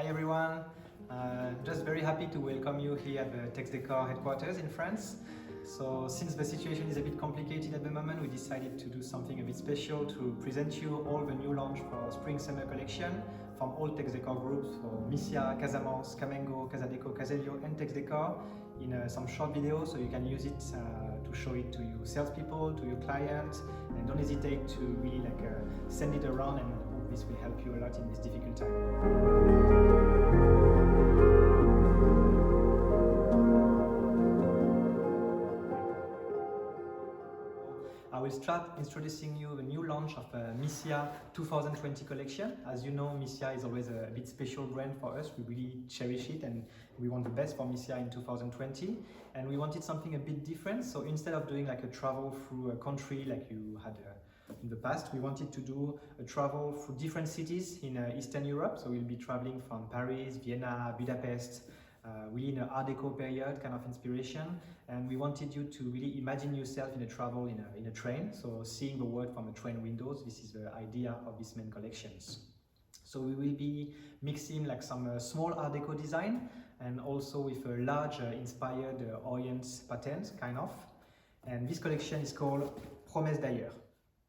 Hi everyone, just very happy to welcome you here at the Texdecor headquarters in France. So since the situation is a bit complicated at the moment, we decided to do something a bit special to present you all the new launch for Spring-Summer collection from all Texdecor groups for Misia, Casamance, Camengo, Casa Deco, Caselio and Texdecor in some short videos, so you can use it to show it to your salespeople, to your clients, and don't hesitate to really send it around, and hope this will help you a lot in this difficult time. I will start introducing you the new launch of Misia 2020 collection. As you know, Misia is always a bit special brand for us. We really cherish it and we want the best for Misia in 2020. And we wanted something a bit different. So instead of doing like a travel through a country like you had in the past, we wanted to do a travel through different cities in Eastern Europe. So we'll be traveling from Paris, Vienna, Budapest, really in an Art Deco period kind of inspiration, and we wanted you to really imagine yourself in a travel in a train, so seeing the world from the train windows. This is the idea of these main collections. So we will be mixing like some small Art Deco design and also with a large inspired Orient patterns kind of, and this collection is called Promesse d'ailleurs.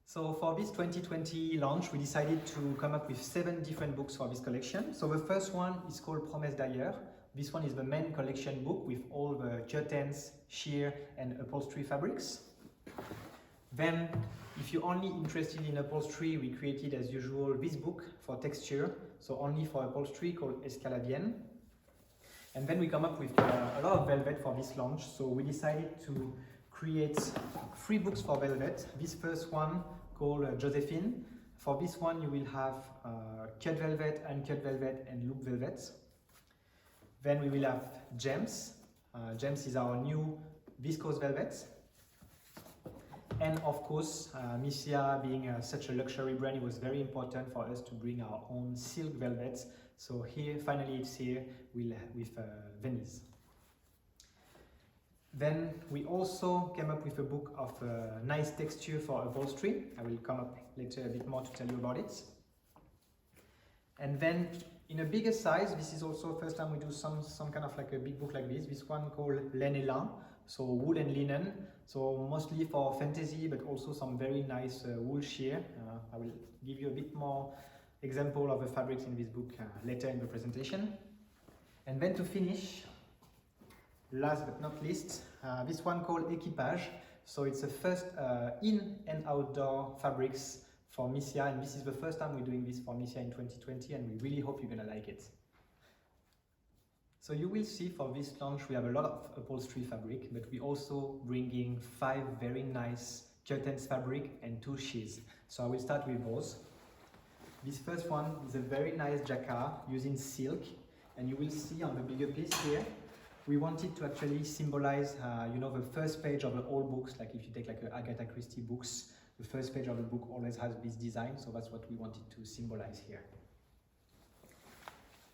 So for this 2020 launch, we decided to come up with 7 different books for this collection. So the first one is called Promesse d'ailleurs. This one is the main collection book with all the curtains, sheer and upholstery fabrics. Then, if you're only interested in upholstery, we created as usual this book for texture, so only for upholstery, called Escalavienne. And then we come up with a lot of velvet for this launch, so we decided to create 3 books for velvet. This first one called Josephine. For this one you will have cut velvet, uncut velvet and loop velvet. Then we will have gems. Gems is our new viscose velvet. And of course, Misia being such a luxury brand, it was very important for us to bring our own silk velvets. So here, finally it's here with Venice. Then we also came up with a book of nice texture for upholstery. I will come up later a bit more to tell you about it. And then in a bigger size, this is also first time we do some kind of like a big book like this. This one called Laine et Lin, so wool and linen. So mostly for fantasy, but also some very nice wool sheer. I will give you a bit more example of the fabrics in this book later in the presentation. And then to finish, last but not least, this one called Équipage. So it's the first in and outdoor fabrics for Misia, and this is the first time we're doing this for Misia in 2020, and we really hope you're gonna like it. So you will see for this launch we have a lot of upholstery fabric, but we also bringing 5 very nice curtains fabric and 2 sheets. So I will start with those. This first one is a very nice jacquard using silk, and you will see on the bigger piece here, we wanted to actually symbolize, you know, the first page of the old books. Like if you take like Agatha Christie books, the first page of the book always has this design, so that's what we wanted to symbolize here.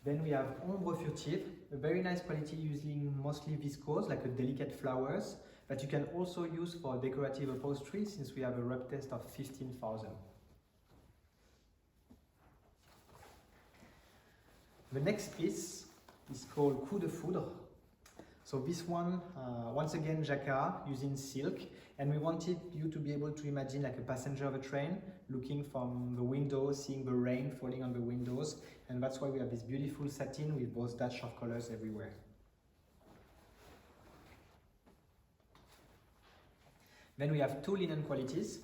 Then we have Ombre Furtive, a very nice quality using mostly viscose, like a delicate flowers, that you can also use for decorative upholstery, since we have a rub test of 15,000. The next piece is called Coup de Foudre. So this one, once again, jacquard using silk, and we wanted you to be able to imagine like a passenger of a train, looking from the window, seeing the rain falling on the windows, and that's why we have this beautiful satin with those dash of colors everywhere. Then we have 2 linen qualities.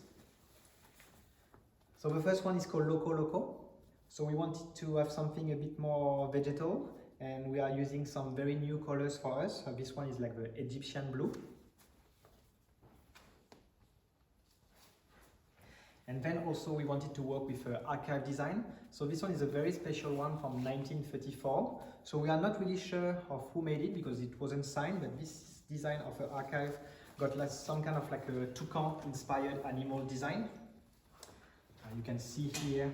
So the first one is called Loco Loco. So we wanted to have something a bit more vegetal, and we are using some very new colors for us. This one is like the Egyptian blue. And then also we wanted to work with archive design. So this one is a very special one from 1934. So we are not really sure of who made it because it wasn't signed, but this design of an archive got like some kind of like a toucan inspired animal design. You can see here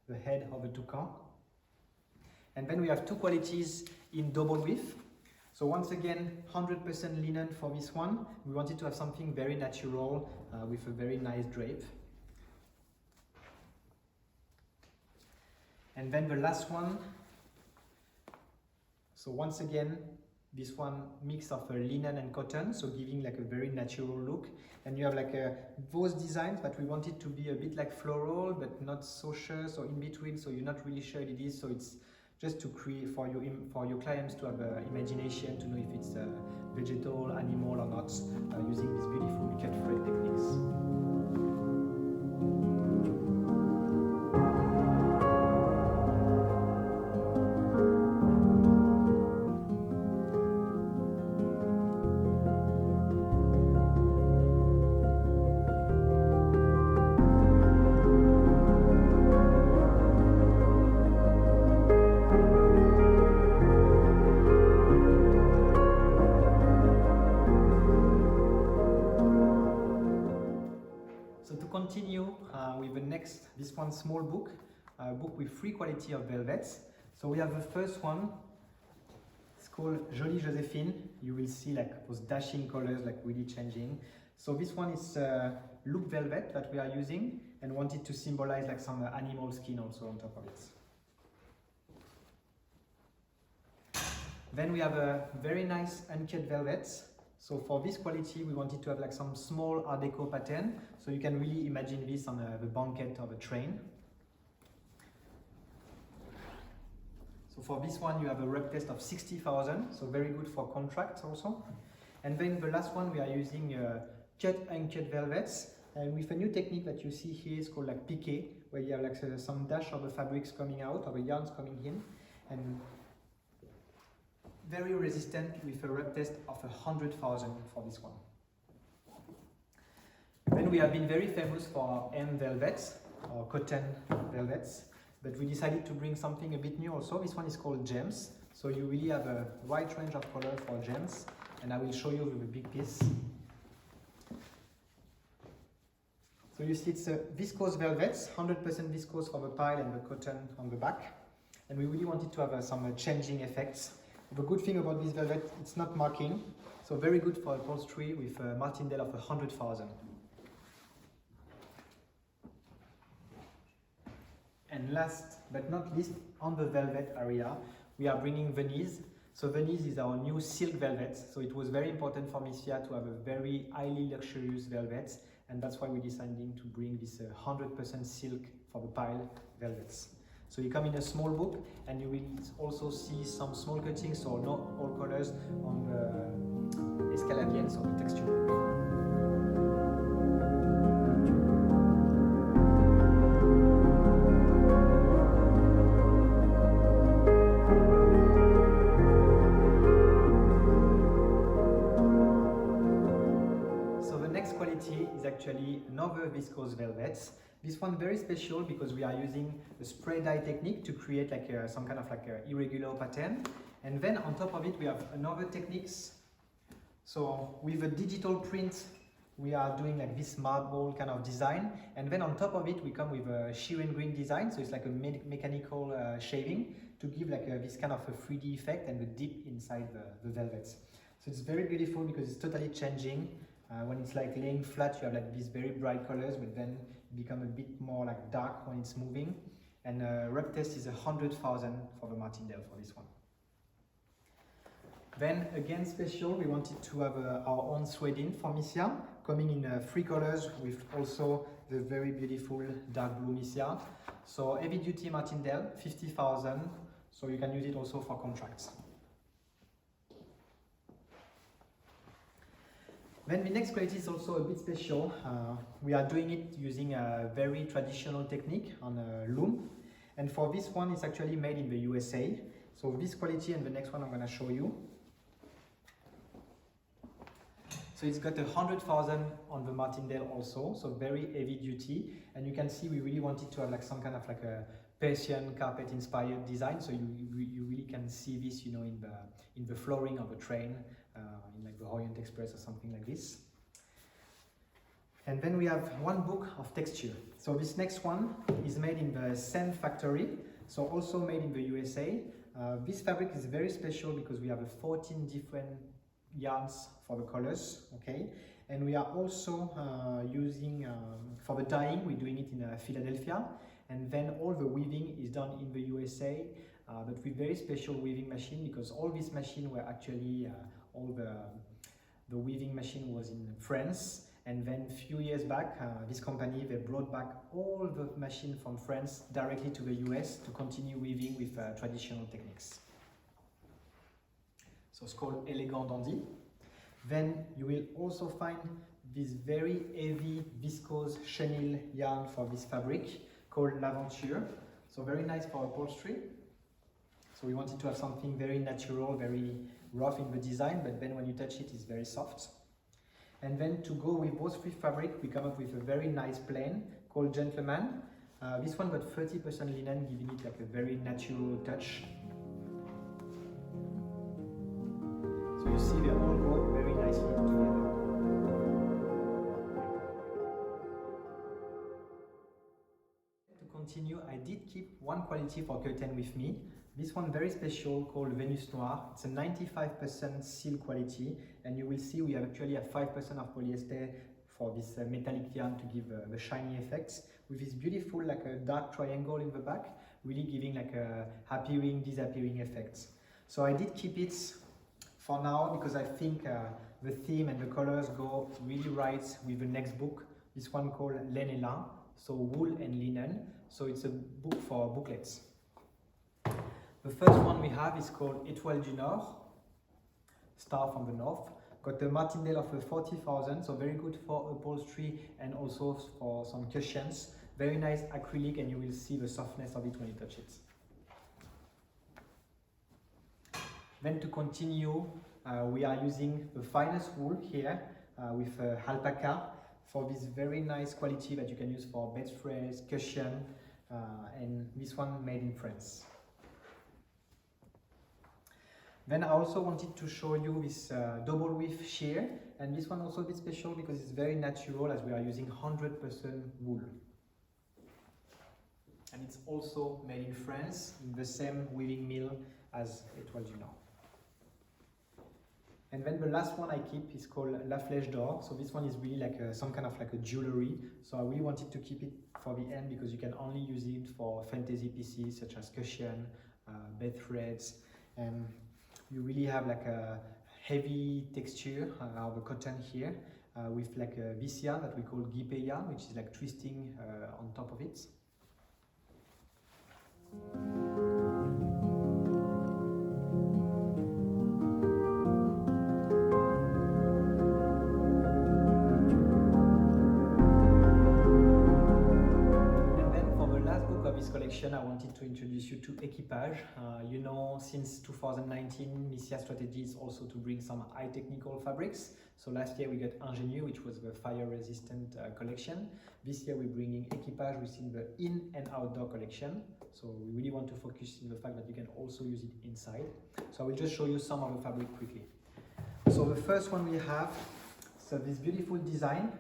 the head of a toucan. And then we have 2 qualities in double width. So once again, 100% linen for this one. We wanted to have something very natural with a very nice drape. And then the last one So once again, this one mix of linen and cotton, so giving like a very natural look. And you have like those designs that we wanted to be a bit like floral, but not so sure, so in between, so you're not really sure it is. So it's just to create for your clients to have imagination, to know if it's vegetal, animal or not, using these beautiful cut thread techniques. Continue with the next, this one small book, a book with 3 quality of velvets. So we have the first one, it's called Jolie Joséphine. You will see like those dashing colors like really changing. So this one is loop velvet that we are using and wanted to symbolize like some animal skin also on top of it. Then we have a very nice uncut velvets. So for this quality, we wanted to have like some small Art Deco pattern. So you can really imagine this on the banquette of a train. So for this one, you have a rep test of 60,000. So very good for contracts also. And then the last one, we are using cut uncut velvets. And with a new technique that you see here, it's called like piqué, where you have like some dash of the fabrics coming out, or the yarns coming in. And very resistant with a rep test of 100,000 for this one. Then we have been very famous for our M velvets or cotton velvets, but we decided to bring something a bit new also. This one is called gems. So you really have a wide range of color for gems, and I will show you with a big piece. So you see it's a viscose velvets, 100% viscose for the pile and the cotton on the back. And we really wanted to have some changing effects. The good thing about this velvet, it's not marking, so very good for upholstery with a martindale of 100,000. And last but not least, on the velvet area, we are bringing Venice. So Venice is our new silk velvet. So it was very important for Misia to have a very highly luxurious velvet, and that's why we decided to bring this 100% silk for the pile velvets. So you come in a small book, and you will also see some small cuttings, so not all colors, on the escalaviens or the texture. So the next quality is actually another viscose velvets. This one very special because we are using a spray dye technique to create like some kind of like a irregular pattern. And then on top of it, we have another techniques. So with a digital print, we are doing like this marble kind of design. And then on top of it, we come with a sheer and green design. So it's like a mechanical shaving to give like this kind of a 3D effect and the dip inside the velvets. So it's very beautiful because it's totally changing. When it's like laying flat, you have like these very bright colors, but then become a bit more like dark when it's moving. And rep test is 100,000 for the martindale for this one. Then again special, we wanted to have our own suede-in for Misia, coming in 3 colors with also the very beautiful dark blue Misia. So heavy duty martindale, 50,000, so you can use it also for contracts. Then the next quality is also a bit special. We are doing it using a very traditional technique on a loom. And for this one, it's actually made in the USA. So this quality and the next one I'm going to show you. So it's got 100,000 on the martindale also, so very heavy duty. And you can see we really wanted to have like some kind of like a Persian carpet inspired design. So you really can see this, you know, in the flooring of a train. In like the Orient Express or something like this. And then we have one book of texture. So this next one is made in the same factory, so also made in the USA. This fabric is very special because we have 14 different yarns for the colors, okay? And we are also using, for the dyeing, we're doing it in Philadelphia. And then all the weaving is done in the USA but with very special weaving machine, because all these machines were actually, all the weaving machine was in France. And then a few years back, this company, they brought back all the machine from France directly to the US to continue weaving with traditional techniques. So it's called Elegant Dandy. Then you will also find this very heavy viscose chenille yarn for this fabric called L'Aventure. So very nice for upholstery. So we wanted to have something very natural, very rough in the design, but then when you touch it, it's very soft. And then to go with those three fabrics, we come up with a very nice plain called Gentleman. This one got 30% linen, giving it like a very natural touch. So you see they all go very nicely together. To continue, I did keep one quality for curtain with me. This one very special called Venus Noir. It's a 95% silk quality, and you will see we actually have 5% of polyester for this metallic yarn to give the shiny effects, with this beautiful like a dark triangle in the back, really giving like a appearing, disappearing effects. So I did keep it for now because I think the theme and the colors go really right with the next book, this one called Laine et Lin, so wool and linen. So it's a book for bouclettes. The first one we have is called Étoile du Nord, Star from the North. Got the martingale of 40,000, so very good for upholstery and also for some cushions. Very nice acrylic, and you will see the softness of it when you touch it. Then to continue, we are using the finest wool here with Alpaca for this very nice quality that you can use for bedspreads, cushion, and this one made in France. Then I also wanted to show you this double weave sheer, and this one also a bit special because it's very natural as we are using 100% wool. And it's also made in France in the same weaving mill as Étoile du Nord. And then the last one I keep is called La Flèche d'Or. So this one is really like some kind of like a jewelry. So I really wanted to keep it for the end because you can only use it for fantasy pieces such as cushion, bed threads, and you really have like a heavy texture of the cotton here with like this yarn that we call guipé yarn, which is like twisting on top of it. I wanted to introduce you to Equipage. You know, since 2019, Misia strategy is also to bring some high technical fabrics. So last year we got Ingénieux, which was the fire resistant collection. This year we're bringing Equipage within the in and outdoor collection. So we really want to focus on the fact that you can also use it inside. So I will just show you some of the fabric quickly. So the first one we have, so this beautiful design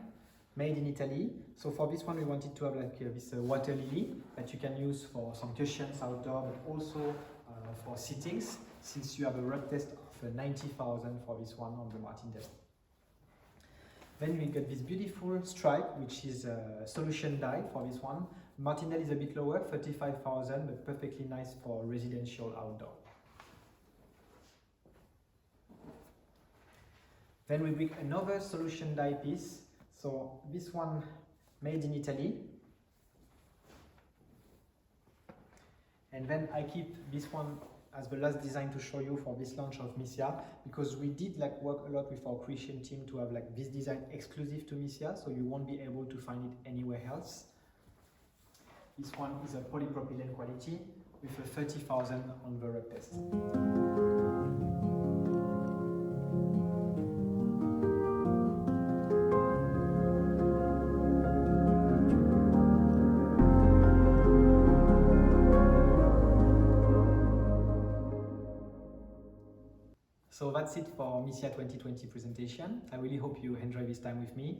made in Italy. So for this one we wanted to have like this water lily that you can use for some cushions outdoor, but also for sittings, since you have a rug test of 90,000 for this one on the martingale. Then we got this beautiful stripe, which is a solution dye for this one. Martingale is a bit lower, 35,000, but perfectly nice for residential outdoor. Then we bring another solution dye piece. So this one made in Italy. And then I keep this one as the last design to show you for this launch of Misia, because we did like work a lot with our creation team to have like this design exclusive to Misia, so you won't be able to find it anywhere else. This one is a polypropylene quality with a 30,000 on the rug test. So that's it for Misia 2020 presentation. I really hope you enjoy this time with me.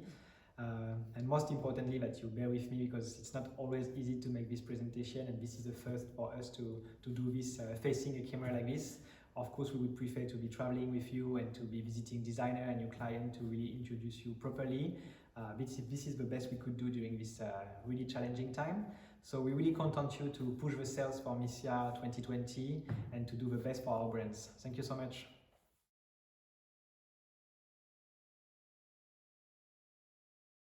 And most importantly, that you bear with me, because it's not always easy to make this presentation, and this is the first for us to do this facing a camera like this. Of course, we would prefer to be traveling with you and to be visiting designer and your client to really introduce you properly. This is the best we could do during this really challenging time. So we really count on you to push the sales for Misia 2020 and to do the best for our brands. Thank you so much.